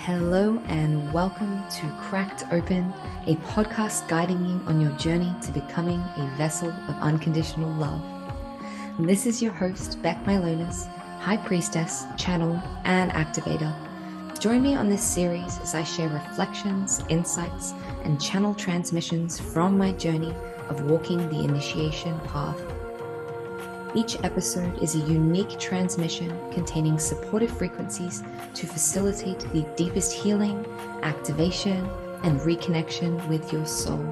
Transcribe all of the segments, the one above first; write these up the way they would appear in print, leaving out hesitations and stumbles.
Hello and welcome to Cracked Open, a podcast guiding you on your journey to becoming a vessel of unconditional love. And this is your host, Beck Milonis, High Priestess, Channel, and Activator. Join me on this series as I share reflections, insights, and channel transmissions from my journey of walking the initiation path. Each episode is a unique transmission containing supportive frequencies to facilitate the deepest healing, activation, and reconnection with your soul.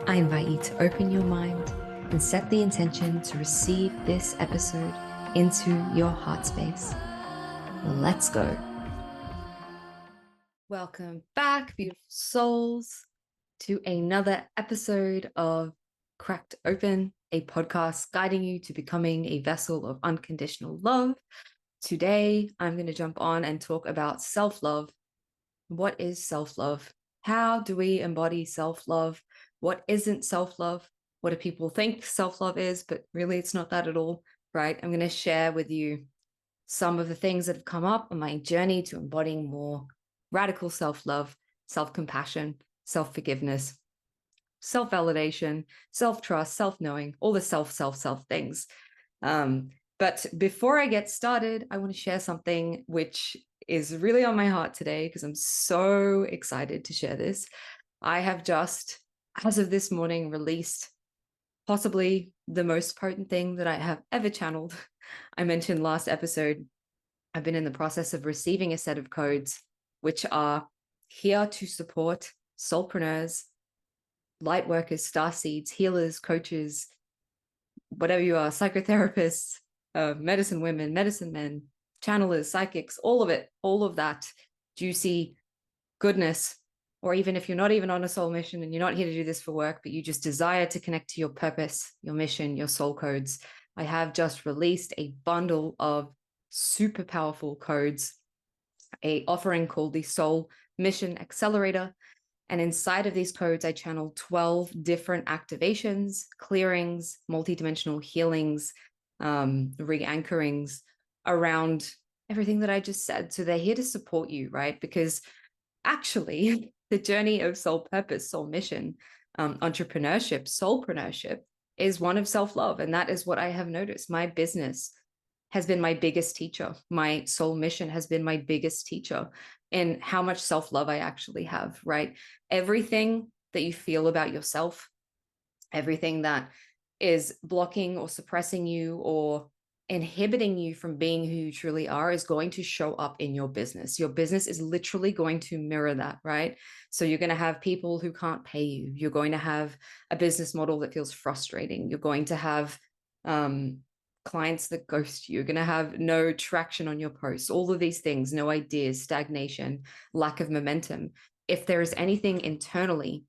I invite you to open your mind and set the intention to receive this episode into your heart space. Let's go. Welcome back, beautiful souls, to another episode of Cracked Open, a podcast guiding you to becoming a vessel of unconditional love. Today, I'm going to jump on and talk about self-love. What is self-love? How do we embody self-love? What isn't self-love? What do people think self-love is? But really, it's not that at all, right? I'm going to share with you some of the things that have come up on my journey to embodying more radical self-love, self-compassion, self-forgiveness, self-validation, self-trust, self-knowing, all the self things. But before I get started, I want to share something which is really on my heart today because I'm so excited to share this. I have just, as of this morning, released possibly the most potent thing that I have ever channeled. I mentioned last episode, I've been in the process of receiving a set of codes which are here to support soulpreneurs, light workers, star seeds, healers, coaches, whatever you are, psychotherapists, medicine women, medicine men, channelers, psychics, all of it, all of that juicy goodness. Or even if you're not even on a soul mission and you're not here to do this for work, but you just desire to connect to your purpose, your mission, your soul codes, I have just released a bundle of super powerful codes, a offering called the Soul Mission Accelerator. And inside of these codes, I channel 12 different activations, clearings, multidimensional healings, re-anchorings around everything that I just said. So they're here to support you, right? Because actually, the journey of soul purpose, soul mission, entrepreneurship, soulpreneurship is one of self-love. And that is what I have noticed. My business has been my biggest teacher. My soul mission has been my biggest teacher in how much self-love I actually have, right? Everything that you feel about yourself, everything that is blocking or suppressing you or inhibiting you from being who you truly are is going to show up in your business. Your business is literally going to mirror that, right? So you're going to have people who can't pay you. You're going to have a business model that feels frustrating. You're going to have clients that ghost you. You're going to have no traction on your posts, all of these things, no ideas, stagnation, lack of momentum. If there is anything internally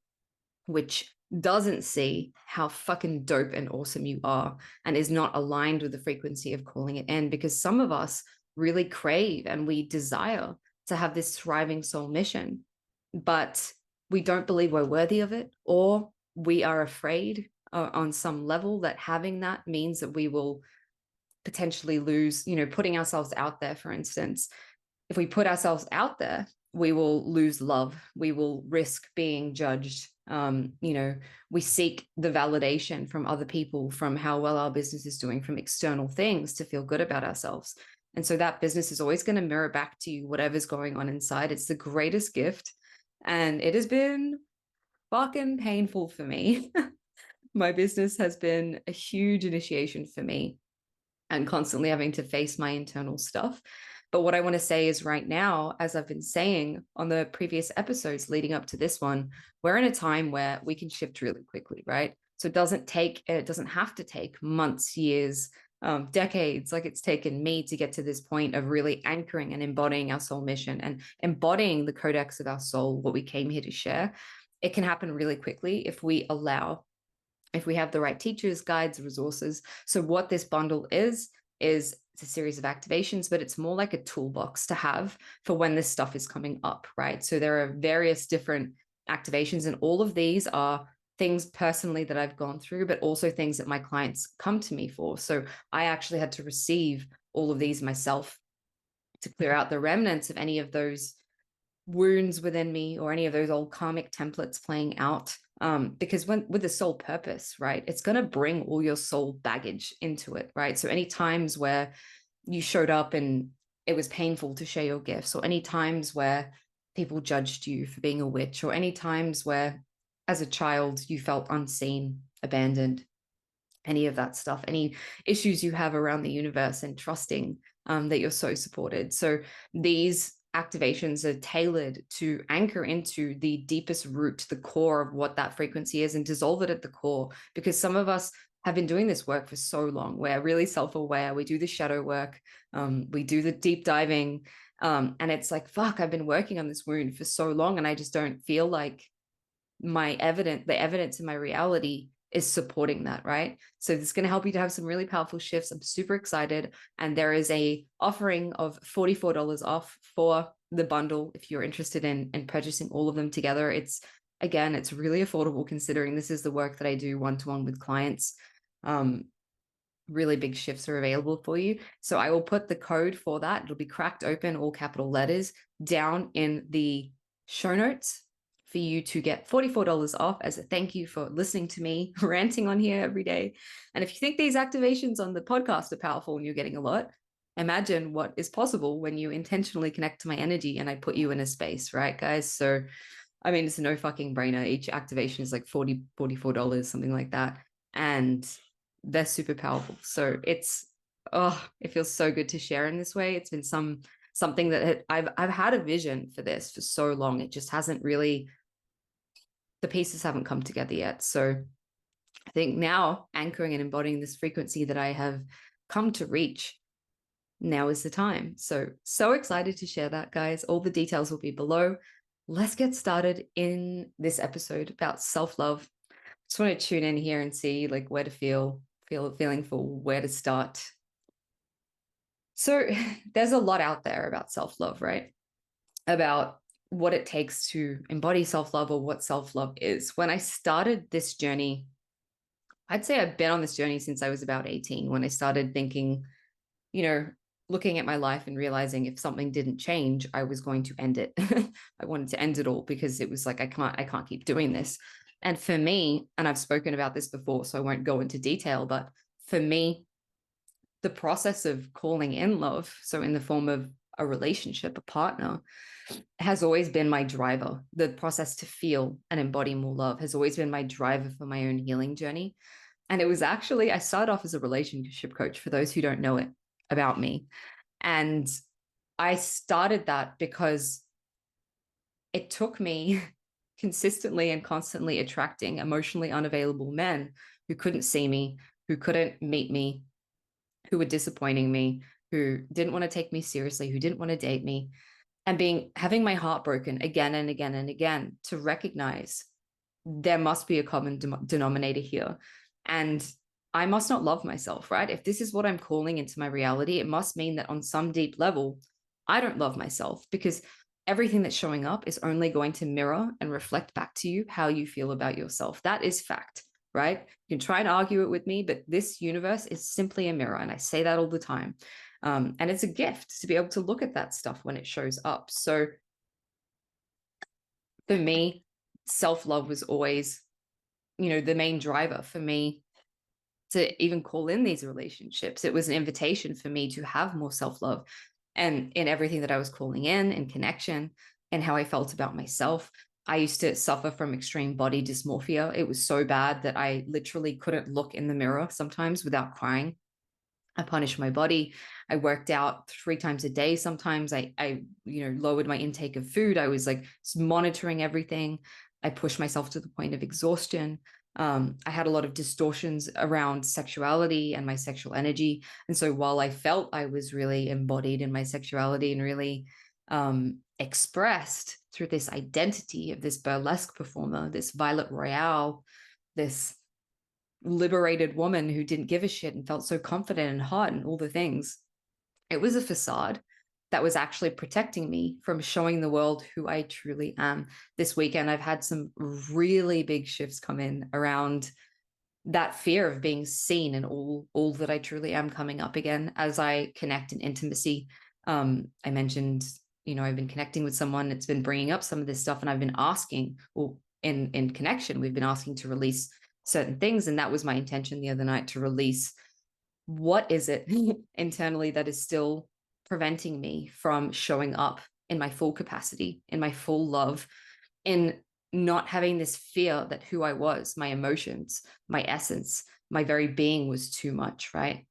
which doesn't see how fucking dope and awesome you are and is not aligned with the frequency of calling it in, because some of us really crave and we desire to have this thriving soul mission, but we don't believe we're worthy of it, or we are afraid on some level that having that means that we will potentially lose, putting ourselves out there, for instance. If we put ourselves out there, we will lose love. We will risk being judged. We seek the validation from other people, from how well our business is doing, from external things to feel good about ourselves. And so that business is always going to mirror back to you whatever's going on inside. It's the greatest gift. And it has been fucking painful for me. My business has been a huge initiation for me and constantly having to face my internal stuff. But what I want to say is right now, as I've been saying on the previous episodes leading up to this one, we're in a time where we can shift really quickly, right? So it doesn't have to take months, years, decades, like it's taken me to get to this point of really anchoring and embodying our soul mission and embodying the codex of our soul, what we came here to share. It can happen really quickly if we have the right teachers, guides, resources. So what this bundle is it's a series of activations, but it's more like a toolbox to have for when this stuff is coming up, right? So there are various different activations, and all of these are things personally that I've gone through, but also things that my clients come to me for. So I actually had to receive all of these myself to clear out the remnants of any of those wounds within me or any of those old karmic templates playing out. Because when with the soul purpose, right, it's going to bring all your soul baggage into it, right? So any times where you showed up and it was painful to share your gifts, or any times where people judged you for being a witch, or any times where as a child you felt unseen, abandoned, any of that stuff, any issues you have around the universe and trusting that you're so supported. So these activations are tailored to anchor into the deepest root, the core of what that frequency is, and dissolve it at the core. Because some of us have been doing this work for so long. We're really self-aware. We do the shadow work. We do the deep diving. And it's like, fuck, I've been working on this wound for so long, and I just don't feel like the evidence in my reality is supporting that, right? So this is going to help you to have some really powerful shifts. I'm super excited. And there is a offering of $44 off for the bundle if you're interested in purchasing all of them together. It's really affordable considering this is the work that I do one-to-one with clients. Really big shifts are available for you. So I will put the code for that. It'll be cracked open, all capital letters, down in the show notes for you to get $44 off as a thank you for listening to me ranting on here every day. And if you think these activations on the podcast are powerful and you're getting a lot, imagine what is possible when you intentionally connect to my energy and I put you in a space, right, guys? So, I mean, it's no fucking brainer. Each activation is like $44, something like that. And they're super powerful. So it feels so good to share in this way. It's been something that I've had a vision for this for so long. It just hasn't really, the pieces haven't come together yet. So I think now anchoring and embodying this frequency that I have come to reach, now is the time. So excited to share that, guys. All the details will be below. Let's get started in this episode about self-love. Just want to tune in here and see like where to feeling for where to start. So there's a lot out there about self-love, right? About what it takes to embody self-love or what self-love is. When I started this journey, I'd say I've been on this journey since I was about 18, when I started thinking, looking at my life and realizing if something didn't change, I was going to end it. I wanted to end it all because it was like, I can't keep doing this. And for me, and I've spoken about this before, so I won't go into detail, but for me, the process of calling in love, so in the form of a relationship, a partner, has always been my driver. The process to feel and embody more love has always been my driver for my own healing journey. And it was actually, I started off as a relationship coach, for those who don't know it about me. And I started that because it took me consistently and constantly attracting emotionally unavailable men who couldn't see me, who couldn't meet me, who were disappointing me, who didn't want to take me seriously, who didn't want to date me, and having my heart broken again and again and again, to recognize there must be a common denominator here. And I must not love myself, right? If this is what I'm calling into my reality, it must mean that on some deep level, I don't love myself, because everything that's showing up is only going to mirror and reflect back to you how you feel about yourself. That is fact, right? You can try and argue it with me, but this universe is simply a mirror. And I say that all the time. And it's a gift to be able to look at that stuff when it shows up. So for me, self-love was always, the main driver for me to even call in these relationships. It was an invitation for me to have more self-love, and in everything that I was calling in connection, and how I felt about myself. I used to suffer from extreme body dysmorphia. It was so bad that I literally couldn't look in the mirror sometimes without crying. I punished my body. I worked out 3 times a day. Sometimes I lowered my intake of food. I was like monitoring everything. I pushed myself to the point of exhaustion. I had a lot of distortions around sexuality and my sexual energy. And so while I felt I was really embodied in my sexuality and really expressed through this identity of this burlesque performer, this Violet Royale, this liberated woman who didn't give a shit and felt so confident and hot and all the things, it was a facade that was actually protecting me from showing the world who I truly am. This weekend, I've had some really big shifts come in around that fear of being seen and all that I truly am coming up again as I connect in intimacy. I mentioned I've been connecting with someone, it's been bringing up some of this stuff, and I've been asking, or in connection, we've been asking to release certain things. And that was my intention the other night, to release what is it internally that is still preventing me from showing up in my full capacity, in my full love, in not having this fear that who I was, my emotions, my essence, my very being was too much, right?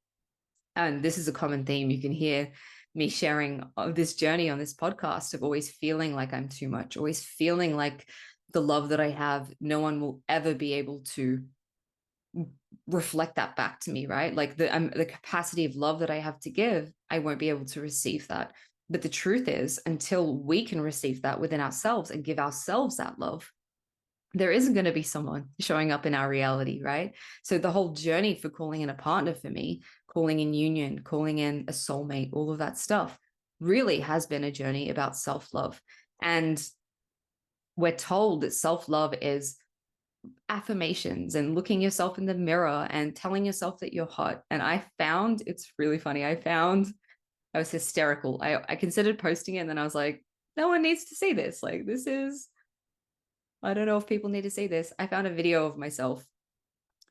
And this is a common theme. You can hear me sharing of this journey on this podcast, of always feeling like I'm too much, always feeling like the love that I have, no one will ever be able to reflect that back to me, right? Like the capacity of love that I have to give, I won't be able to receive that. But the truth is, until we can receive that within ourselves and give ourselves that love, there isn't going to be someone showing up in our reality, right? So the whole journey for calling in a partner, for me, calling in union, calling in a soulmate, all of that stuff really has been a journey about self-love. And we're told that self-love is affirmations and looking yourself in the mirror and telling yourself that you're hot. And I found, it's really funny, I was hysterical. I considered posting it, and then I was like, no one needs to see this. Like, this is, I don't know if people need to see this. I found a video of myself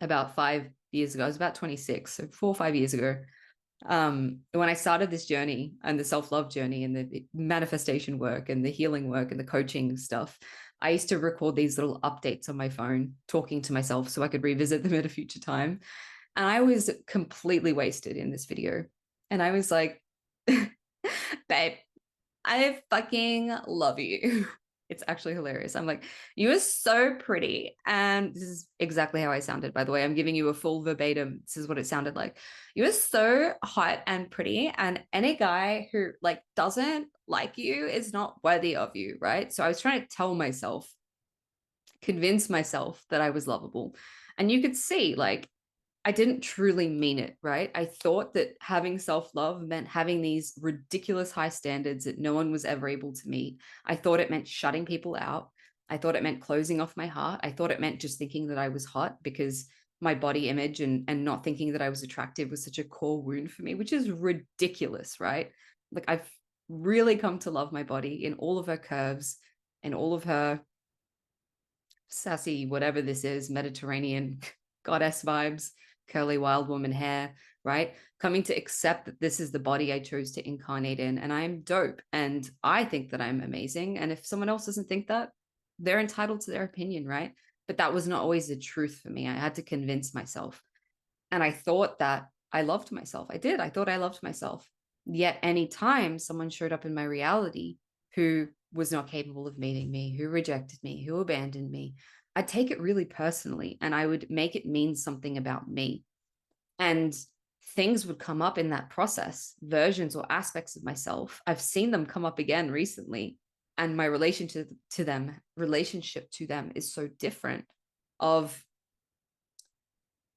about 5 years ago. I was about 26, so 4 or 5 years ago. When I started this journey and the self-love journey and the manifestation work and the healing work and the coaching stuff, I used to record these little updates on my phone, talking to myself so I could revisit them at a future time. And I was completely wasted in this video. And I was like, babe, I fucking love you. It's actually hilarious. I'm like, you are so pretty. And this is exactly how I sounded, by the way. I'm giving you a full verbatim. This is what it sounded like. You are so hot and pretty. And any guy who like doesn't like you is not worthy of you, right? So I was trying to tell myself, convince myself that I was lovable. And you could see, like, I didn't truly mean it, right? I thought that having self-love meant having these ridiculous high standards that no one was ever able to meet. I thought it meant shutting people out. I thought it meant closing off my heart. I thought it meant just thinking that I was hot because my body image and not thinking that I was attractive was such a core wound for me, which is ridiculous, right? Like, I've really come to love my body in all of her curves and all of her sassy, whatever this is, Mediterranean goddess vibes, curly wild woman hair, right? Coming to accept that this is the body I chose to incarnate in, and I'm dope, and I think that I'm amazing. And if someone else doesn't think that, they're entitled to their opinion, right? But that was not always the truth for me. I had to convince myself. And I thought that I loved myself. I did. I thought I loved myself. Yet anytime someone showed up in my reality who was not capable of meeting me, who rejected me, who abandoned me, I'd take it really personally, and I would make it mean something about me. And things would come up in that process, versions or aspects of myself. I've seen them come up again recently, and my relationship to them is so different. Of,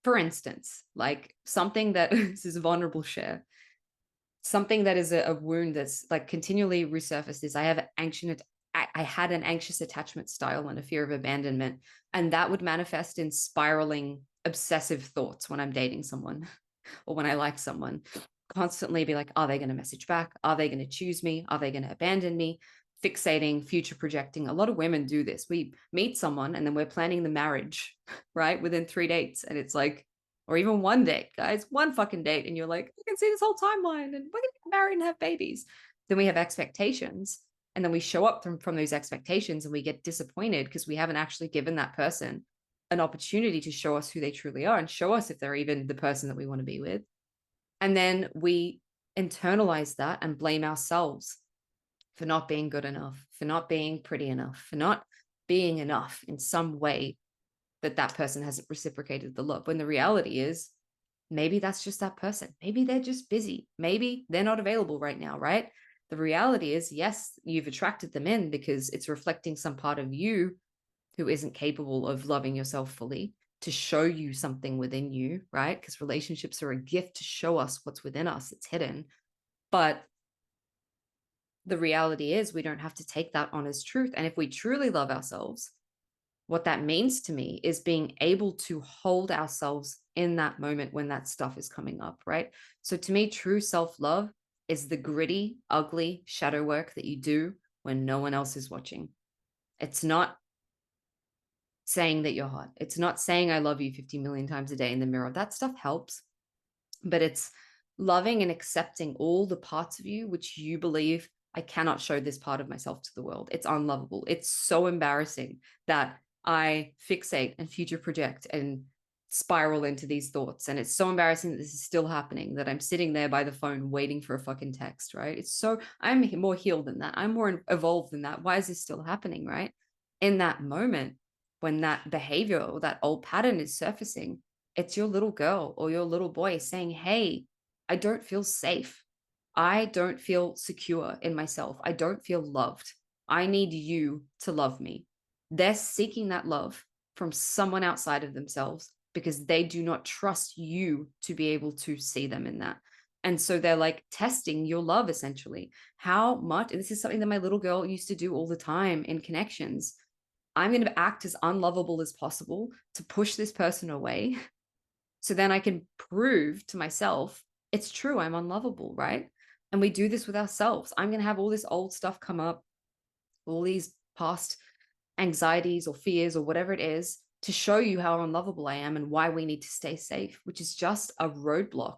for instance, like something that this is a vulnerable share, something that is a wound that's like continually resurfaced is I had an anxious attachment style and a fear of abandonment, and that would manifest in spiraling obsessive thoughts when I'm dating someone or when I like someone. Constantly be like, are they going to message back? Are they going to choose me? Are they going to abandon me? Fixating, future projecting. A lot of women do this. We meet someone and then we're planning the marriage, right? Within 3 dates. And it's like, or even one date, guys, one fucking date. And you're like, I can see this whole timeline and we're going to get married and have babies. Then we have expectations. And then we show up from those expectations and we get disappointed because we haven't actually given that person an opportunity to show us who they truly are and show us if they're even the person that we want to be with. And then we internalize that and blame ourselves for not being good enough, for not being pretty enough, for not being enough in some way that person hasn't reciprocated the love. When the reality is, maybe that's just that person. Maybe they're just busy. Maybe they're not available right now, right? The reality is, yes, you've attracted them in because it's reflecting some part of you who isn't capable of loving yourself fully, to show you something within you, right? Because relationships are a gift to show us what's within us. It's hidden. But the reality is we don't have to take that on as truth. And if we truly love ourselves, what that means to me is being able to hold ourselves in that moment when that stuff is coming up, right? So to me, true self-love is the gritty, ugly shadow work that you do when no one else is watching. It's not saying that you're hot. It's not saying I love you 50 million times a day in the mirror. That stuff helps, but it's loving and accepting all the parts of you which you believe I cannot show this part of myself to the world. It's unlovable. It's so embarrassing that I fixate and future project and spiral into these thoughts. And it's so embarrassing that this is still happening, that I'm sitting there by the phone waiting for a fucking text, right? It's so, I'm more healed than that. I'm more evolved than that. Why is this still happening, right? In that moment, when that behavior or that old pattern is surfacing, it's your little girl or your little boy saying, hey, I don't feel safe. I don't feel secure in myself. I don't feel loved. I need you to love me. They're seeking that love from someone outside of themselves because they do not trust you to be able to see them in that. And so they're like testing your love essentially. How much, this is something that my little girl used to do all the time in connections. I'm going to act as unlovable as possible to push this person away. So then I can prove to myself, it's true, I'm unlovable, right? And we do this with ourselves. I'm going to have all this old stuff come up, all these past anxieties or fears or whatever it is to show you how unlovable I am and why we need to stay safe, which is just a roadblock.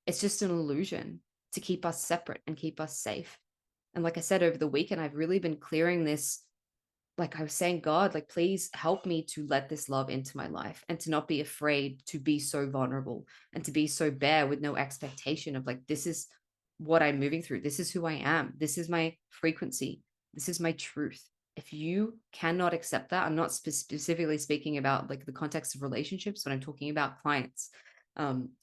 It's just an illusion to keep us separate and keep us safe. And like I said, over the weekend, I've really been clearing this. Like I was saying, God, like, please help me to let this love into my life and to not be afraid to be so vulnerable and to be so bare with no expectation of like, this is what I'm moving through. This is who I am. This is my frequency. This is my truth. If you cannot accept that, I'm not specifically speaking about like the context of relationships, but I'm talking about clients,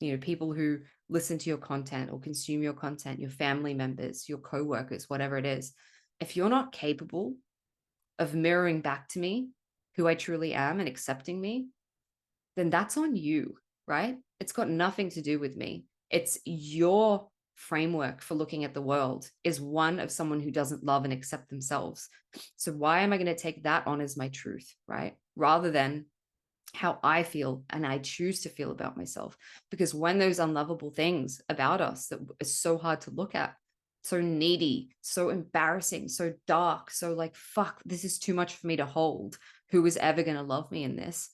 people who listen to your content or consume your content, your family members, your coworkers, whatever it is. If you're not capable of mirroring back to me who I truly am and accepting me, then that's on you, right? It's got nothing to do with me. It's your framework for looking at the world is one of someone who doesn't love and accept themselves. So why am I going to take that on as my truth, right? Rather than how I feel and I choose to feel about myself. Because when those unlovable things about us that is so hard to look at, so needy, so embarrassing, so dark, so like, fuck, this is too much for me to hold. Who is ever going to love me in this?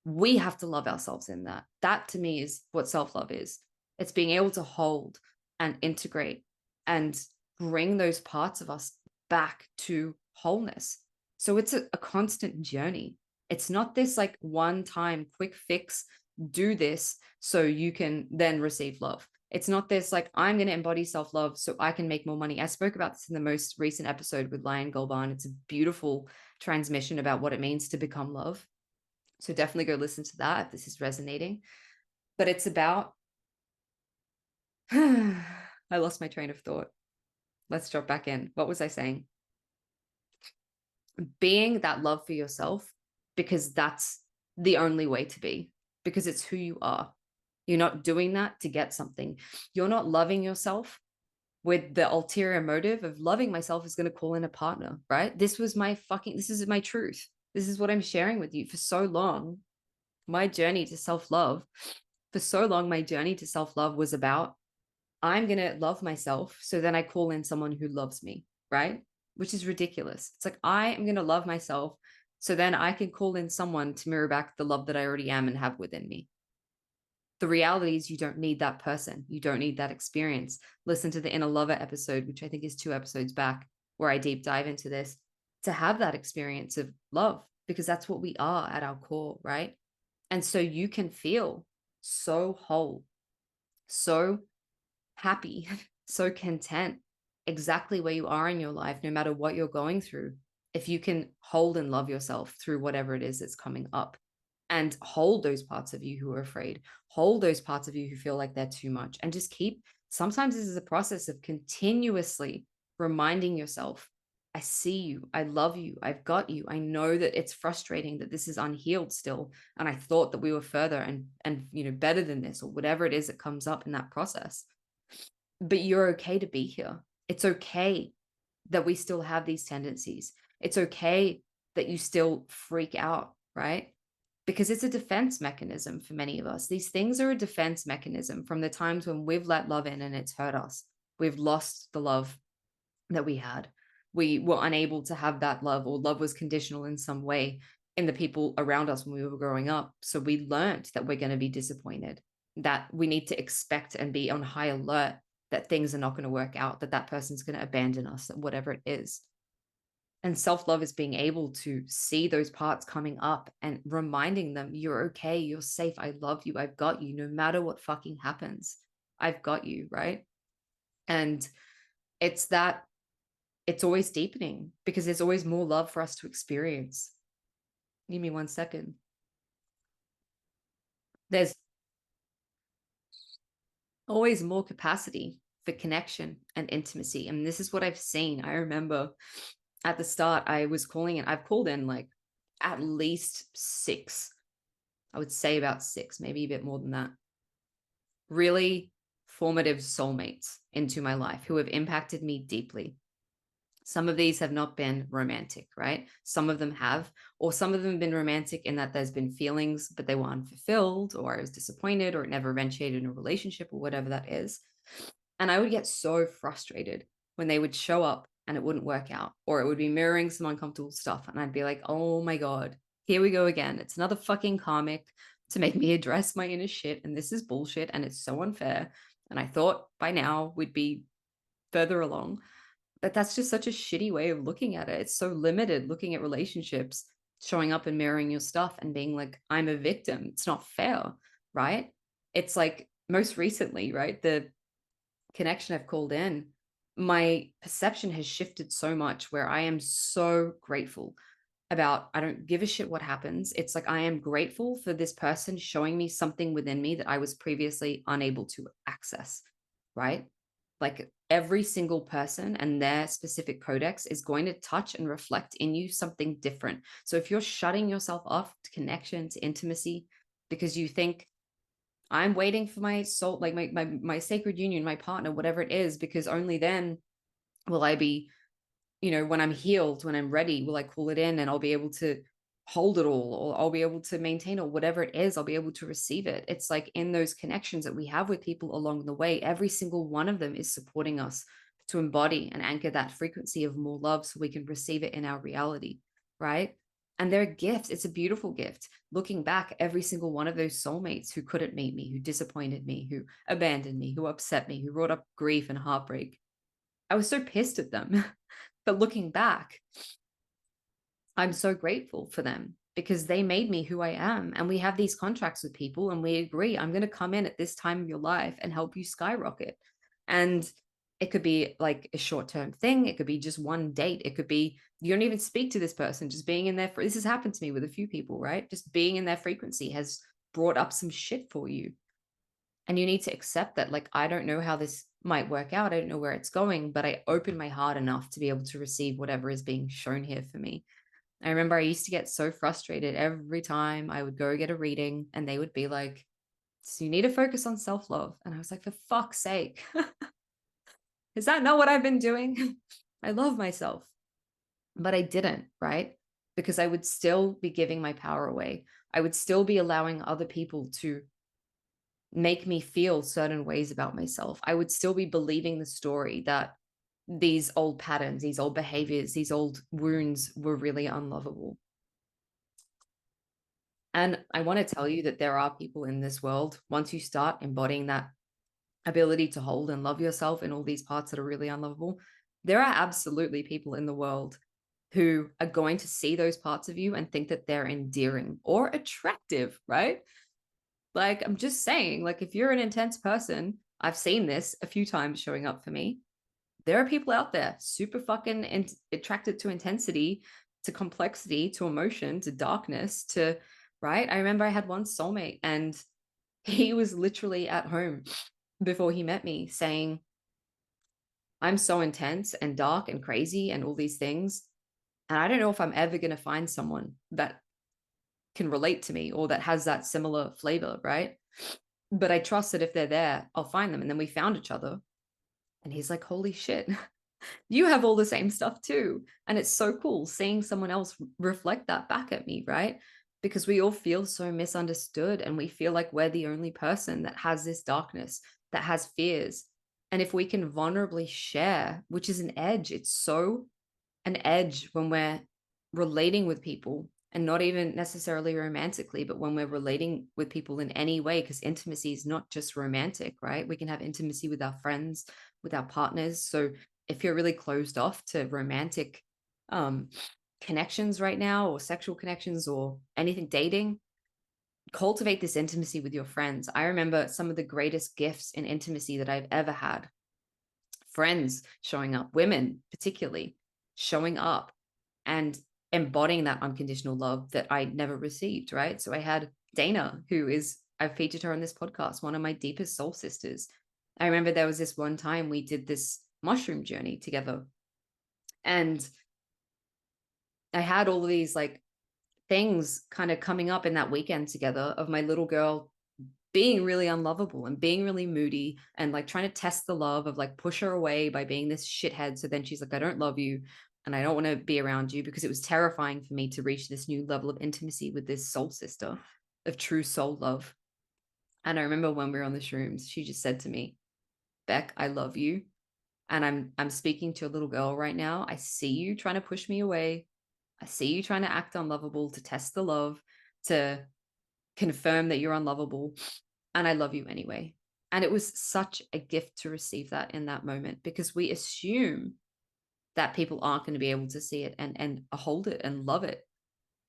We have to love ourselves in that. That to me is what self-love is. It's being able to hold and integrate and bring those parts of us back to wholeness. So it's a constant journey. It's not this like one time quick fix, do this so you can then receive love. It's not this like, I'm going to embody self-love so I can make more money. I spoke about this in the most recent episode with Lion Golban. It's a beautiful transmission about what it means to become love. So definitely go listen to that if this is resonating. But it's about, I lost my train of thought. Let's drop back in. What was I saying? Being that love for yourself, because that's the only way to be, because it's who you are. You're not doing that to get something. You're not loving yourself with the ulterior motive of loving myself is going to call in a partner, right? This is my truth. This is what I'm sharing with you for so long. My journey to self-love, for so long, my journey to self-love was about, I'm going to love myself. So then I call in someone who loves me, right? Which is ridiculous. It's like, I am going to love myself. So then I can call in someone to mirror back the love that I already am and have within me. The reality is you don't need that person. You don't need that experience. Listen to the Inner Lover episode, which I think is 2 episodes back, where I deep dive into this to have that experience of love, because that's what we are at our core, right? And so you can feel so whole, so happy, so content, exactly where you are in your life, no matter what you're going through. If you can hold and love yourself through whatever it is that's coming up, and hold those parts of you who are afraid, hold those parts of you who feel like they're too much, and just keep, sometimes this is a process of continuously reminding yourself, I see you, I love you, I've got you. I know that it's frustrating that this is unhealed still, and I thought that we were further and better than this, or whatever it is that comes up in that process. But you're okay to be here. It's okay that we still have these tendencies. It's okay that you still freak out, right? Because it's a defense mechanism for many of us. These things are a defense mechanism from the times when we've let love in and it's hurt us. We've lost the love that we had. We were unable to have that love, or love was conditional in some way in the people around us when we were growing up. So we learned that we're going to be disappointed, that we need to expect and be on high alert that things are not going to work out, that that person's going to abandon us, whatever it is. And self-love is being able to see those parts coming up and reminding them, you're okay, you're safe, I love you, I've got you, no matter what fucking happens, I've got you, right? And it's that, it's always deepening because there's always more love for us to experience. Give me 1 second. There's always more capacity for connection and intimacy. And this is what I've seen. I remember at the start, I was calling in, I've called in like at least six, I would say about six, maybe a bit more than that, really formative soulmates into my life who have impacted me deeply. Some of these have not been romantic, right? Some of them have, or some of them have been romantic in that there's been feelings, but they were unfulfilled, or I was disappointed, or it never eventuated in a relationship, or whatever that is. And I would get so frustrated when they would show up and it wouldn't work out, or it would be mirroring some uncomfortable stuff. And I'd be like, oh my God, here we go again. It's another fucking karmic to make me address my inner shit. And this is bullshit. And it's so unfair. And I thought by now we'd be further along. But that's just such a shitty way of looking at it. It's so limited looking at relationships, showing up and mirroring your stuff and being like, I'm a victim. It's not fair, right? It's like most recently, right? The connection I've called in, my perception has shifted so much where I am so grateful about, I don't give a shit what happens. It's like I am grateful for this person showing me something within me that I was previously unable to access, right? Like every single person and their specific codex is going to touch and reflect in you something different. So if you're shutting yourself off to connection, to intimacy, because you think I'm waiting for my soul, like my sacred union, my partner, whatever it is, because only then will I be, when I'm healed, when I'm ready, will I call it in and I'll be able to hold it all, or I'll be able to maintain, or whatever it is, I'll be able to receive it. It's like in those connections that we have with people along the way, every single one of them is supporting us to embody and anchor that frequency of more love so we can receive it in our reality, right? And they're gifts. It's a beautiful gift. Looking back, every single one of those soulmates who couldn't meet me, who disappointed me, who abandoned me, who upset me, who brought up grief and heartbreak, I was so pissed at them. But looking back, I'm so grateful for them because they made me who I am. And we have these contracts with people and we agree, I'm going to come in at this time of your life and help you skyrocket. And it could be like a short-term thing. It could be just one date. It could be you don't even speak to this person, just being in their, this has happened to me with a few people, right? Just being in their frequency has brought up some shit for you. And you need to accept that, like, I don't know how this might work out. I don't know where it's going, but I open my heart enough to be able to receive whatever is being shown here for me. I remember I used to get so frustrated every time I would go get a reading and they would be like, so you need to focus on self-love. And I was like, for fuck's sake, is that not what I've been doing? I love myself, but I didn't, right? Because I would still be giving my power away. I would still be allowing other people to make me feel certain ways about myself. I would still be believing the story that these old patterns, these old behaviors, these old wounds were really unlovable. And I want to tell you that there are people in this world, once you start embodying that ability to hold and love yourself in all these parts that are really unlovable, there are absolutely people in the world who are going to see those parts of you and think that they're endearing or attractive, right? Like, I'm just saying, like, if you're an intense person, I've seen this a few times showing up for me. There are people out there super fucking attracted to intensity, to complexity, to emotion, to darkness, to, right? I remember I had one soulmate and he was literally at home before he met me saying, I'm so intense and dark and crazy and all these things. And I don't know if I'm ever going to find someone that can relate to me or that has that similar flavor, right? But I trust that if they're there, I'll find them. And then we found each other. And he's like, holy shit, you have all the same stuff too. And it's so cool seeing someone else reflect that back at me, right? Because we all feel so misunderstood and we feel like we're the only person that has this darkness, that has fears. And if we can vulnerably share, which is an edge, it's so an edge when we're relating with people, and not even necessarily romantically, but when we're relating with people in any way, because intimacy is not just romantic, right? We can have intimacy with our friends, with our partners. So if you're really closed off to romantic um, connections right now, or sexual connections, or anything, dating, cultivate this intimacy with your friends. I remember some of the greatest gifts in intimacy that I've ever had: friends showing up, women particularly showing up and embodying that unconditional love that I never received, right? So I had Dana, who is, I've featured her on this podcast, one of my deepest soul sisters. I remember there was this one time we did this mushroom journey together, and I had all of these like things kind of coming up in that weekend together of my little girl being really unlovable and being really moody and like trying to test the love of like push her away by being this shithead. So then she's like, I don't love you and I don't want to be around you, because it was terrifying for me to reach this new level of intimacy with this soul sister of true soul love. And I remember when we were on the shrooms, she just said to me, Beck, I love you. And I'm speaking to a little girl right now. I see you trying to push me away. I see you trying to act unlovable to test the love, to confirm that you're unlovable, and I love you anyway. And it was such a gift to receive that in that moment, because we assume that people aren't going to be able to see it and hold it and love it.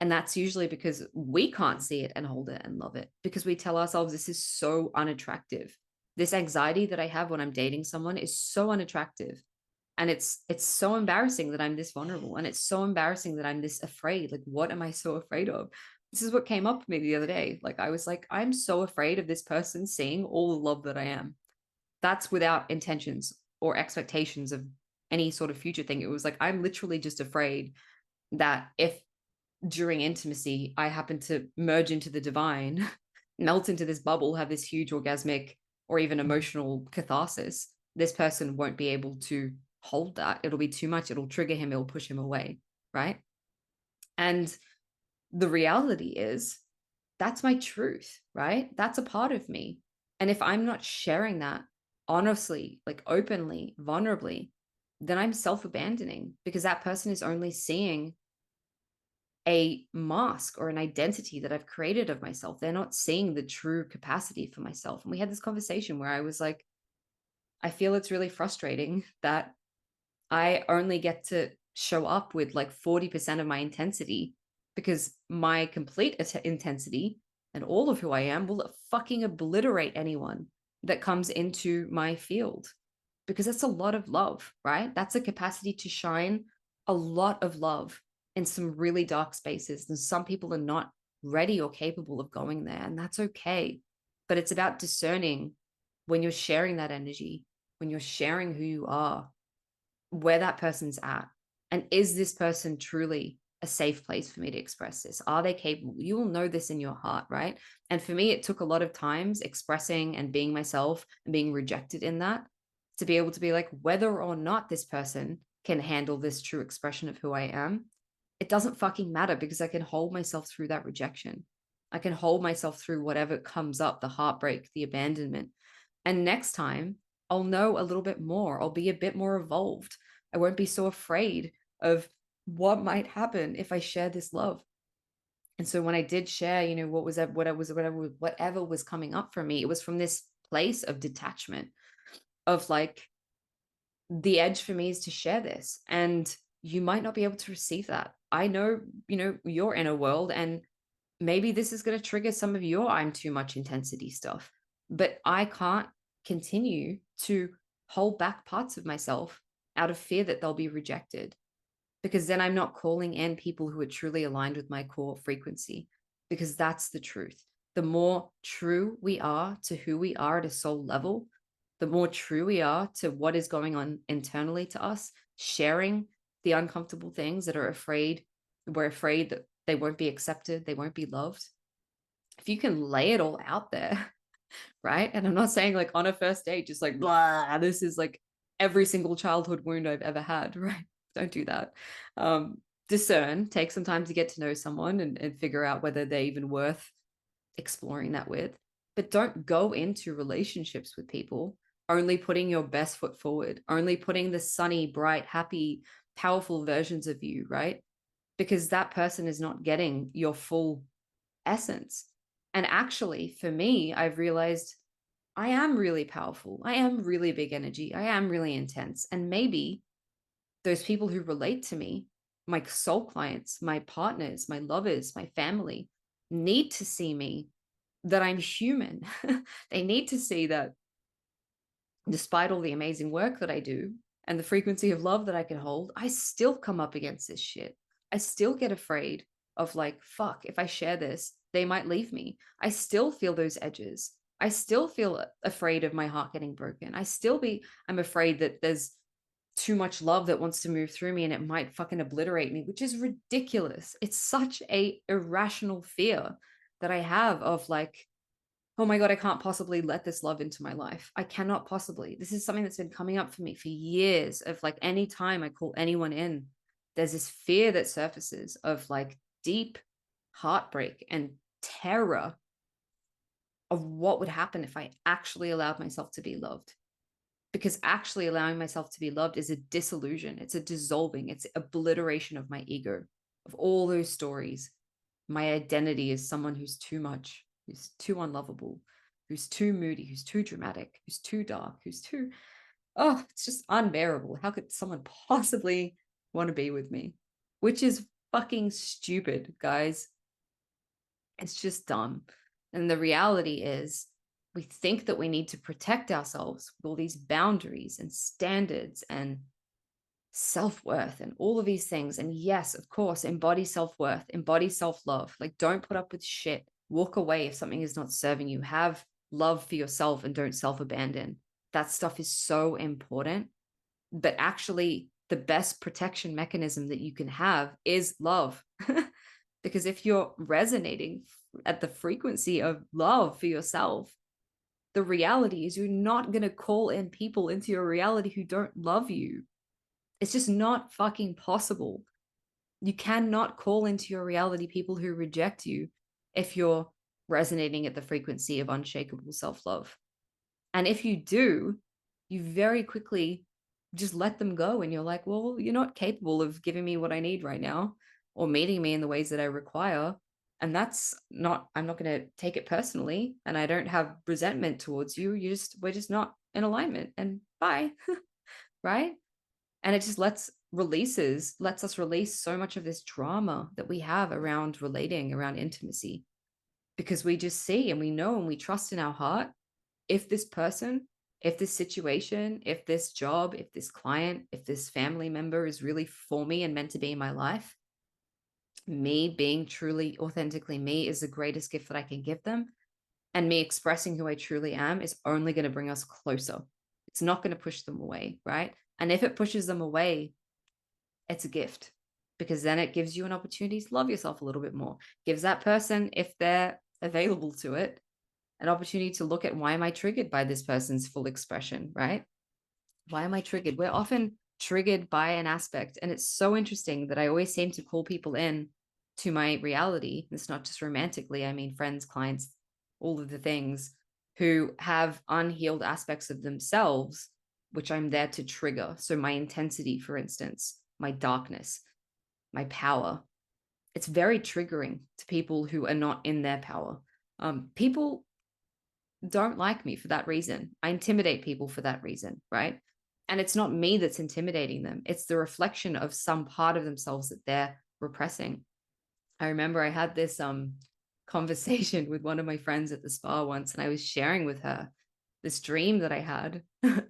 And that's usually because we can't see it and hold it and love it, because we tell ourselves this is so unattractive. This anxiety that I have when I'm dating someone is so unattractive. And it's so embarrassing that I'm this vulnerable, and it's so embarrassing that I'm this afraid. Like, what am I so afraid of? This is what came up for me the other day. Like, I was like, I'm so afraid of this person seeing all the love that I am. That's without intentions or expectations of any sort of future thing. It was like, I'm literally just afraid that if during intimacy I happen to merge into the divine, melt into this bubble, have this huge orgasmic or even emotional catharsis, this person won't be able to hold that. It'll be too much. It'll trigger him. It'll push him away. Right. And the reality is that's my truth. Right. That's a part of me. And if I'm not sharing that honestly, like openly, vulnerably, then I'm self abandoning, because that person is only seeing a mask or an identity that I've created of myself. They're not seeing the true capacity for myself. And we had this conversation where I was like, I feel it's really frustrating that I only get to show up with like 40% of my intensity, because my complete intensity and all of who I am will fucking obliterate anyone that comes into my field, because that's a lot of love, right? That's a capacity to shine a lot of love in some really dark spaces. And some people are not ready or capable of going there, and that's okay. But it's about discerning when you're sharing that energy, when you're sharing who you are, where that person's at. And is this person truly a safe place for me to express this? Are they capable? You will know this in your heart, right? And for me, it took a lot of times expressing and being myself and being rejected in that, to be able to be like, whether or not this person can handle this true expression of who I am, it doesn't fucking matter, because I can hold myself through that rejection. I can hold myself through whatever comes up, the heartbreak, the abandonment. And next time, I'll know a little bit more. I'll be a bit more evolved. I won't be so afraid of what might happen if I share this love. And so when I did share, you know, whatever was coming up for me, it was from this place of detachment, of like, the edge for me is to share this. And you might not be able to receive that. I know, you know, your inner world, and maybe this is going to trigger some of your I'm too much intensity stuff, but I can't continue to hold back parts of myself out of fear that they'll be rejected, because then I'm not calling in people who are truly aligned with my core frequency, because that's the truth. The more true we are to who we are at a soul level, the more true we are to what is going on internally to us, sharing the uncomfortable things that we're afraid that they won't be accepted, they won't be loved. If you can lay it all out there, right? And I'm not saying like on a first date, just like, blah, this is like every single childhood wound I've ever had, right? Don't do that. Discern, take some time to get to know someone and figure out whether they're even worth exploring that with. But don't go into relationships with people only putting your best foot forward, only putting the sunny, bright, happy, powerful versions of you, right? Because that person is not getting your full essence. And actually, for me, I've realized I am really powerful. I am really big energy. I am really intense. And maybe those people who relate to me, my soul clients, my partners, my lovers, my family, need to see me that I'm human. They need to see that despite all the amazing work that I do and the frequency of love that I can hold, I still come up against this shit. I still get afraid of like, fuck, if I share this, they might leave me. I still feel those edges. I still feel afraid of my heart getting broken. I'm afraid that there's too much love that wants to move through me and it might fucking obliterate me, which is ridiculous. It's such a irrational fear that I have of like, oh my God, I can't possibly let this love into my life. I cannot possibly. This is something that's been coming up for me for years of like any time I call anyone in, there's this fear that surfaces of like deep heartbreak and terror of what would happen if I actually allowed myself to be loved. Because actually allowing myself to be loved is a disillusion. It's a dissolving, it's obliteration of my ego, of all those stories. My identity is someone who's too much, who's too unlovable, who's too moody, who's too dramatic, who's too dark, who's too, oh, it's just unbearable. How could someone possibly want to be with me? Which is fucking stupid, guys. It's just dumb. And the reality is, we think that we need to protect ourselves with all these boundaries and standards and self-worth and all of these things. And yes, of course, embody self-worth, embody self-love. Like, don't put up with shit. Walk away if something is not serving you. Have love for yourself and don't self-abandon. That stuff is so important. But actually, the best protection mechanism that you can have is love. Because if you're resonating at the frequency of love for yourself, the reality is you're not going to call in people into your reality who don't love you. It's just not fucking possible. You cannot call into your reality people who reject you if you're resonating at the frequency of unshakable self-love. And if you do, you very quickly just let them go. And you're like, well, you're not capable of giving me what I need right now or meeting me in the ways that I require. And I'm not going to take it personally. And I don't have resentment towards you. We're just not in alignment, and bye. Right. And it just lets us release so much of this drama that we have around relating, around intimacy, because we just see and we know and we trust in our heart, if this person, if this situation, if this job, if this client, if this family member is really for me and meant to be in my life, me being truly authentically me is the greatest gift that I can give them. And me expressing who I truly am is only going to bring us closer. It's not going to push them away, right? And if it pushes them away, it's a gift, because then it gives you an opportunity to love yourself a little bit more. Gives that person, if they're available to it, an opportunity to look at, why am I triggered by this person's full expression, right? Why am I triggered? We're often triggered by an aspect. And it's so interesting that I always seem to pull people in to my reality. It's not just romantically, I mean, friends, clients, all of the things, who have unhealed aspects of themselves, which I'm there to trigger. So my intensity, for instance, my darkness, my power, it's very triggering to people who are not in their power. People don't like me for that reason. I intimidate people for that reason, right? And it's not me that's intimidating them. It's the reflection of some part of themselves that they're repressing. I remember I had this conversation with one of my friends at the spa once, and I was sharing with her this dream that I had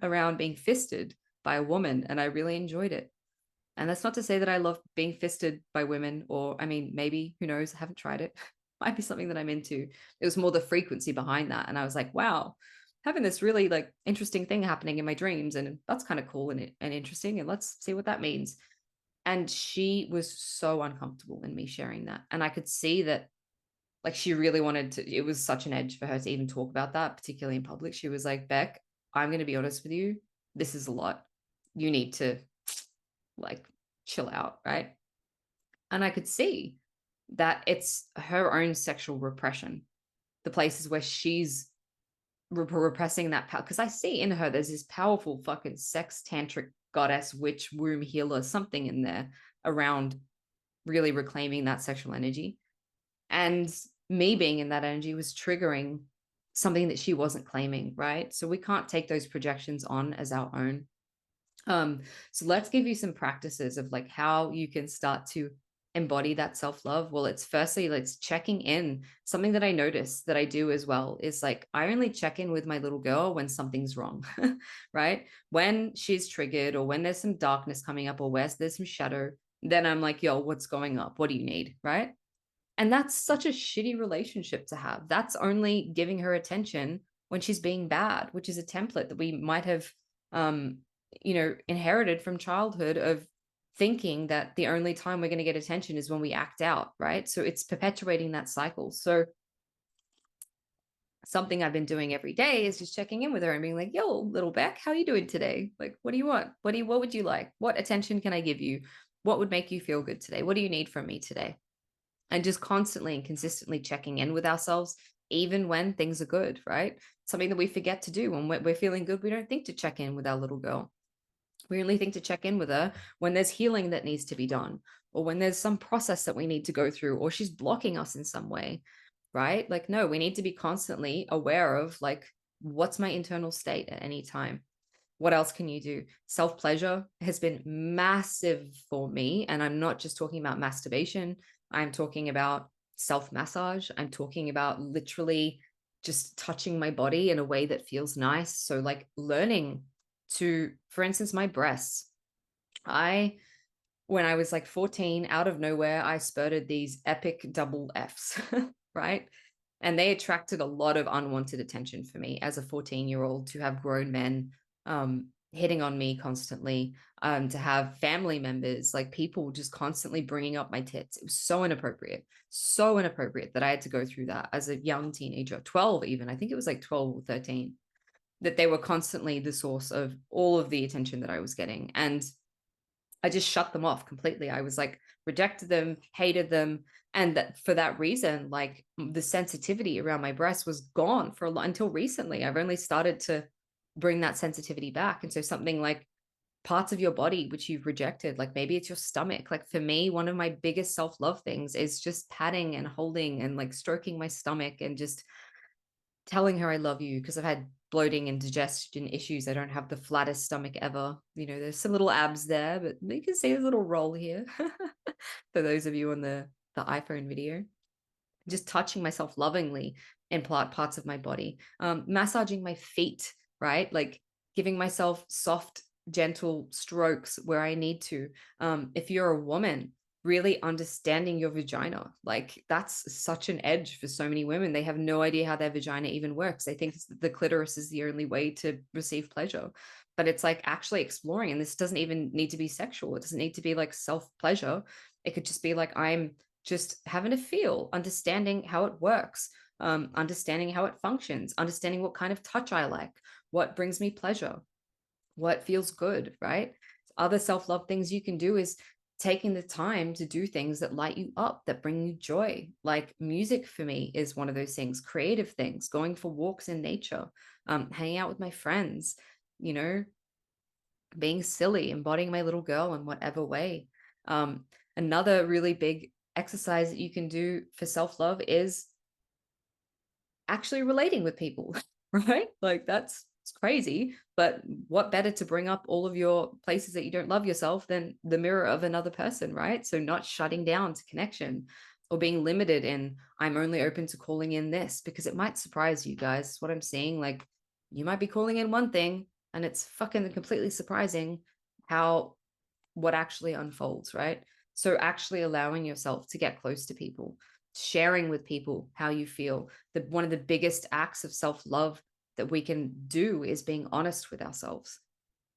around being fisted by a woman, and I really enjoyed it. And that's not to say that I love being fisted by women, or, I mean, maybe, who knows? I haven't tried it. Might be something that I'm into. It was more the frequency behind that. And I was like, wow, having this really like interesting thing happening in my dreams. And that's kind of cool and interesting. And let's see what that means. And she was so uncomfortable in me sharing that. And I could see that, like, she really wanted to, it was such an edge for her to even talk about that, particularly in public. She was like, Beck, I'm going to be honest with you. This is a lot. You need to like chill out, right? And I could see that it's her own sexual repression, the places where she's repressing that power, because I see in her there's this powerful fucking sex tantric goddess witch womb healer something in there around really reclaiming that sexual energy. And me being in that energy was triggering something that she wasn't claiming, right? So we can't take those projections on as our own. So let's give you some practices of like how you can start to embody that self-love. Well, it's firstly, let's checking in. Something that I notice that I do as well is like I only check in with my little girl when something's wrong, right? When she's triggered or when there's some darkness coming up or where there's some shadow, then I'm like, yo, what's going up? What do you need? Right. And that's such a shitty relationship to have. That's only giving her attention when she's being bad, which is a template that we might have, um, inherited from childhood of thinking that the only time we're going to get attention is when we act out, right? So it's perpetuating that cycle. So something I've been doing every day is just checking in with her and being like, yo, little Beck, how are you doing today? Like, what do you want? What would you like? What attention can I give you? What would make you feel good today? What do you need from me today? And just constantly and consistently checking in with ourselves, even when things are good, right? Something that we forget to do when we're feeling good. We don't think to check in with our little girl. We only think to check in with her when there's healing that needs to be done, or when there's some process that we need to go through, or she's blocking us in some way, right? Like, no, we need to be constantly aware of like, what's my internal state at any time? What else can you do? Self-pleasure has been massive for me. And I'm not just talking about masturbation. I'm talking about self-massage. I'm talking about literally just touching my body in a way that feels nice. So like learning to, for instance, my breasts. When I was like 14, out of nowhere, I spurted these epic double Fs, right? And they attracted a lot of unwanted attention for me as a 14-year-old, to have grown men hitting on me constantly, to have family members, like people just constantly bringing up my tits. It was so inappropriate that I had to go through that as a young teenager, 12 even. I think it was like 12 or 13, that they were constantly the source of all of the attention that I was getting. And I just shut them off completely. I was like, rejected them, hated them. And that for that reason, like the sensitivity around my breast was gone for until recently. I've only started to bring that sensitivity back. And so something like parts of your body which you've rejected, like maybe it's your stomach. Like for me, one of my biggest self-love things is just patting and holding and like stroking my stomach and just telling her I love you, because I've had bloating and digestion issues. I don't have the flattest stomach ever. There's some little abs there, but you can see a little roll here. For those of you on the iPhone video, just touching myself lovingly in parts of my body, massaging my feet, right? Like giving myself soft, gentle strokes where I need to. If you're a woman, really understanding your vagina, like that's such an edge for so many women. They have no idea how their vagina even works. They think the clitoris is the only way to receive pleasure, but it's like actually exploring. And this doesn't even need to be sexual. It doesn't need to be like self pleasure. It could just be like, I'm just having a feel, understanding how it works, understanding how it functions, understanding what kind of touch I like, what brings me pleasure, what feels good, right? Other self-love things you can do is taking the time to do things that light you up, that bring you joy. Like music for me is one of those things, creative things, going for walks in nature, hanging out with my friends, you know, being silly, embodying my little girl in whatever way. Another really big exercise that you can do for self-love is actually relating with people, right? Like it's crazy, but what better to bring up all of your places that you don't love yourself than the mirror of another person, right? So not shutting down to connection or being limited in, I'm only open to calling in this, because it might surprise you guys. What I'm seeing, like you might be calling in one thing and it's fucking completely surprising how what actually unfolds, right? So actually allowing yourself to get close to people, sharing with people how you feel. One of the biggest acts of self-love that we can do is being honest with ourselves,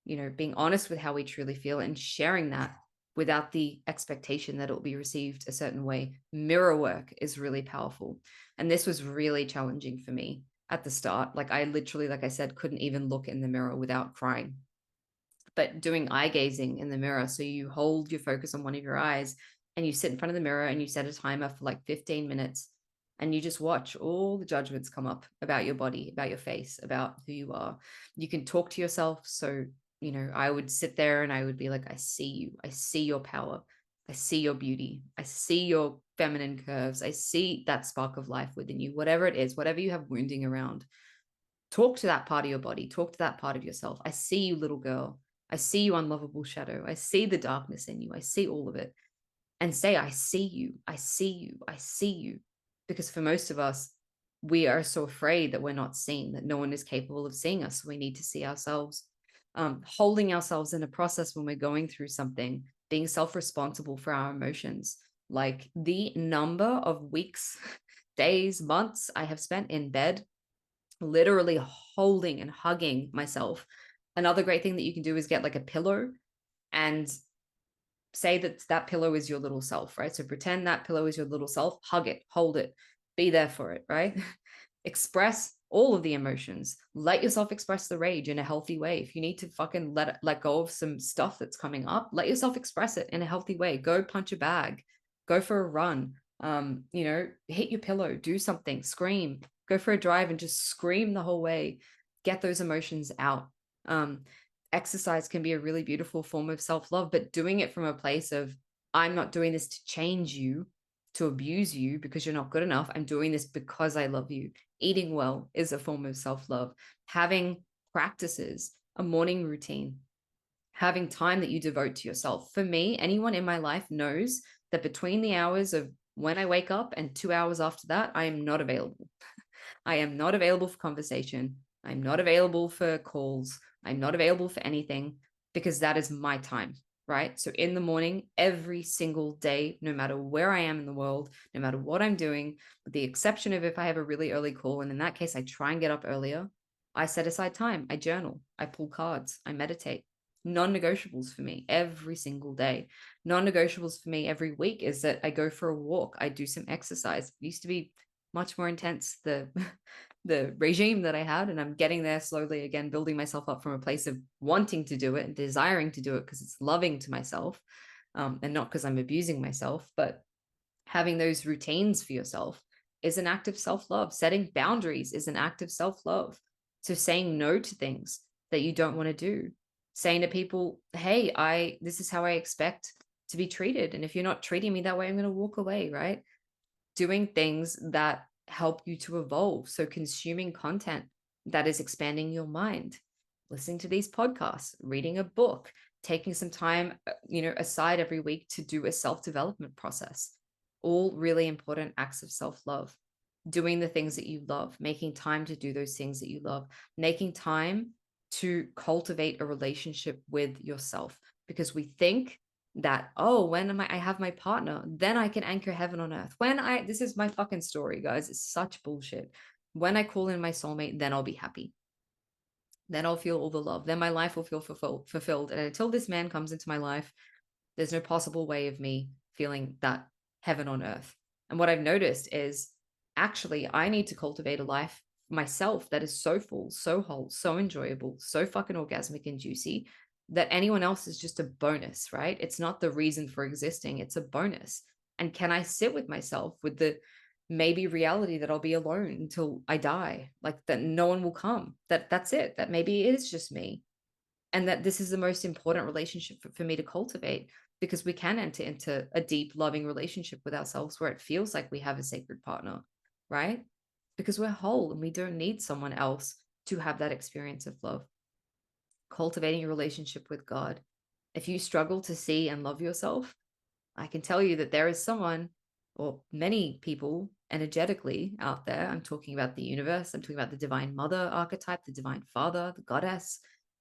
being honest with how we truly feel and sharing that without the expectation that it will be received a certain way. Mirror work is really powerful. And this was really challenging for me at the start. Like I literally, like I said, couldn't even look in the mirror without crying. But doing eye gazing in the mirror, so you hold your focus on one of your eyes and you sit in front of the mirror and you set a timer for like 15 minutes and you just watch all the judgments come up about your body, about your face, about who you are. You can talk to yourself. So, I would sit there and I would be like, I see you. I see your power. I see your beauty. I see your feminine curves. I see that spark of life within you, whatever it is, whatever you have wounding around. Talk to that part of your body. Talk to that part of yourself. I see you, little girl. I see you, unlovable shadow. I see the darkness in you. I see all of it. And say, I see you. I see you. I see you. Because for most of us, we are so afraid that we're not seen, that no one is capable of seeing us. So we need to see ourselves. Holding ourselves in a process when we're going through something, being self-responsible for our emotions. Like the number of weeks, days, months I have spent in bed, literally holding and hugging myself. Another great thing that you can do is get like a pillow and say that that pillow is your little self, right? So pretend that pillow is your little self, hug it, hold it, be there for it, right? Express all of the emotions. Let yourself express the rage in a healthy way. If you need to fucking let go of some stuff that's coming up, let yourself express it in a healthy way. Go punch a bag, go for a run, hit your pillow, do something, scream, go for a drive and just scream the whole way. Get those emotions out. Exercise can be a really beautiful form of self-love, but doing it from a place of, I'm not doing this to change you, to abuse you because you're not good enough. I'm doing this because I love you. Eating well is a form of self-love. Having practices, a morning routine, having time that you devote to yourself. For me, anyone in my life knows that between the hours of when I wake up and 2 hours after that, I am not available. I am not available for conversation. I'm not available for calls. I'm not available for anything because that is my time, right? So in the morning, every single day, no matter where I am in the world, no matter what I'm doing, with the exception of if I have a really early call, and in that case, I try and get up earlier, I set aside time. I journal, I pull cards, I meditate. Non-negotiables for me every single day. Non-negotiables for me every week is that I go for a walk, I do some exercise. It used to be much more intense, the regime that I had, and I'm getting there slowly again, building myself up from a place of wanting to do it and desiring to do it because it's loving to myself, and not because I'm abusing myself. But having those routines for yourself is an act of self-love. Setting boundaries is an act of self-love. So saying no to things that you don't want to do, saying to people, hey, this is how I expect to be treated, and if you're not treating me that way, I'm going to walk away, right? Doing things that help you to evolve. So consuming content that is expanding your mind, listening to these podcasts, reading a book, taking some time, aside every week to do a self-development process, all really important acts of self-love. Doing the things that you love, making time to do those things that you love, making time to cultivate a relationship with yourself, because we think that, oh, when I have my partner, then I can anchor heaven on earth. This is my fucking story, guys. It's such bullshit. When I call in my soulmate, then I'll be happy. Then I'll feel all the love. Then my life will feel fulfilled. And until this man comes into my life, there's no possible way of me feeling that heaven on earth. And what I've noticed is actually I need to cultivate a life myself that is so full, so whole, so enjoyable, so fucking orgasmic and juicy that anyone else is just a bonus, right? It's not the reason for existing, it's a bonus. And can I sit with myself with the maybe reality that I'll be alone until I die, like that no one will come, that's it, that maybe it is just me, and that this is the most important relationship for me to cultivate, because we can enter into a deep loving relationship with ourselves where it feels like we have a sacred partner, right? Because we're whole and we don't need someone else to have that experience of love. Cultivating a relationship with God. If you struggle to see and love yourself, I can tell you that there is someone, or many people energetically out there. I'm talking about the universe. I'm talking about the divine mother archetype, the divine father, the goddess.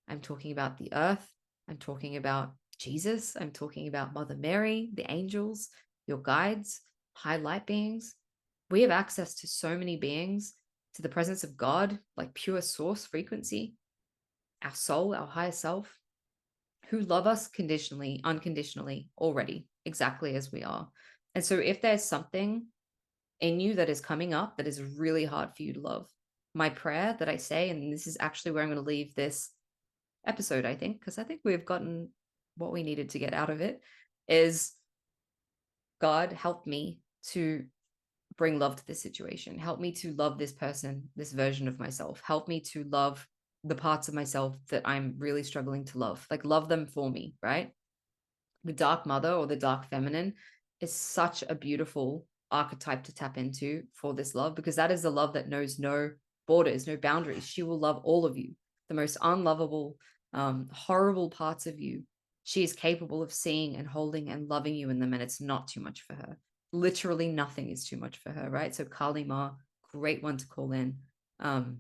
I'm talking about the earth. I'm talking about Jesus. I'm talking about Mother Mary, the angels, your guides, high light beings. We have access to so many beings, to the presence of God, like pure source frequency, our soul, our higher self, who love us conditionally, unconditionally already, exactly as we are. And so if there's something in you that is coming up that is really hard for you to love, my prayer that I say, and this is actually where I'm going to leave this episode, I think, because I think we've gotten what we needed to get out of it, is God help me to bring love to this situation. Help me to love this person, this version of myself. Help me to love the parts of myself that I'm really struggling to love. Like, love them for me, right? The dark mother or the dark feminine is such a beautiful archetype to tap into for this love, because that is the love that knows no borders, no boundaries. She will love all of you, the most unlovable, horrible parts of you. She is capable of seeing and holding and loving you in them, and it's not too much for her. Literally nothing is too much for her, right? So Kali Ma, great one to call in, and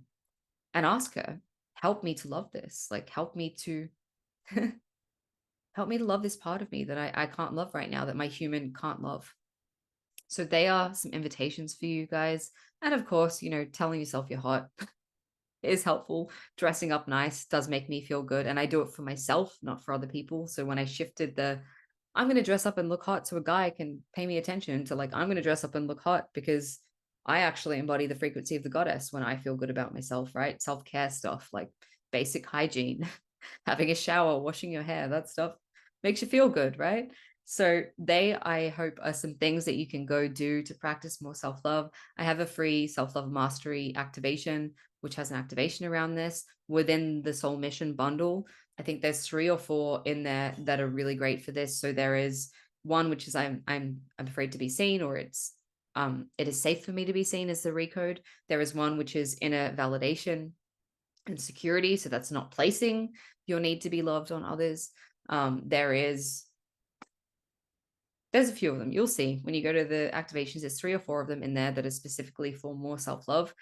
ask her, help me to love this. Like, help me to help me to love this part of me that I can't love right now, that my human can't love. So they are some invitations for you guys. And of course, telling yourself you're hot is helpful. Dressing up nice does make me feel good. And I do it for myself, not for other people. So when I shifted I'm going to dress up and look hot so a guy can pay me attention, to like, I'm going to dress up and look hot because I actually embody the frequency of the goddess when I feel good about myself, right? Self-care stuff, like basic hygiene, having a shower, washing your hair, that stuff makes you feel good, right? So I hope, are some things that you can go do to practice more self-love. I have a free self-love mastery activation, which has an activation around this within the Soul Mission bundle. I think there's 3 or 4 in there that are really great for this. So there is one, which is I'm afraid to be seen, or it is safe for me to be seen, as the recode. There is one which is inner validation and security. So that's not placing your need to be loved on others. There's a few of them. You'll see when you go to the activations, there's 3 or 4 of them in there that are specifically for more self-love.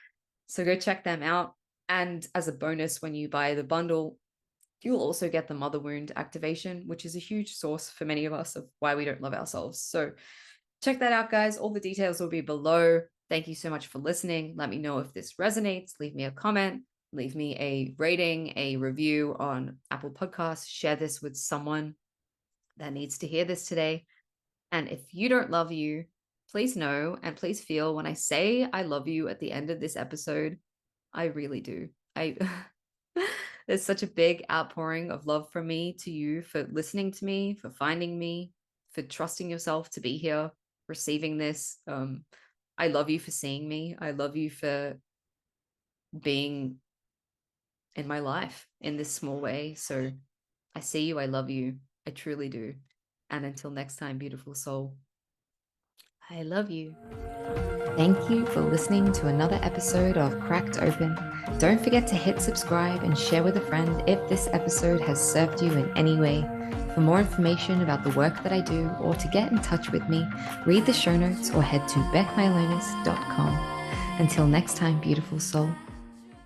So go check them out. And as a bonus, when you buy the bundle, you'll also get the mother wound activation, which is a huge source for many of us of why we don't love ourselves. So check that out, guys. All the details will be below. Thank you so much for listening. Let me know if this resonates. Leave me a comment, leave me a rating, a review on Apple Podcasts. Share this with someone that needs to hear this today. And if you don't love you, please know and please feel when I say I love you at the end of this episode, I really do. There's such a big outpouring of love from me to you for listening to me, for finding me, for trusting yourself to be here, receiving this. I love you for seeing me. I love you for being in my life in this small way. So I see you. I love you. I truly do. And until next time, beautiful soul, I love you. Thank you for listening to another episode of Cracked Open. Don't forget to hit subscribe and share with a friend if this episode has served you in any way. For more information about the work that I do, or to get in touch with me, read the show notes or head to beckmylonas.com. Until next time, beautiful soul.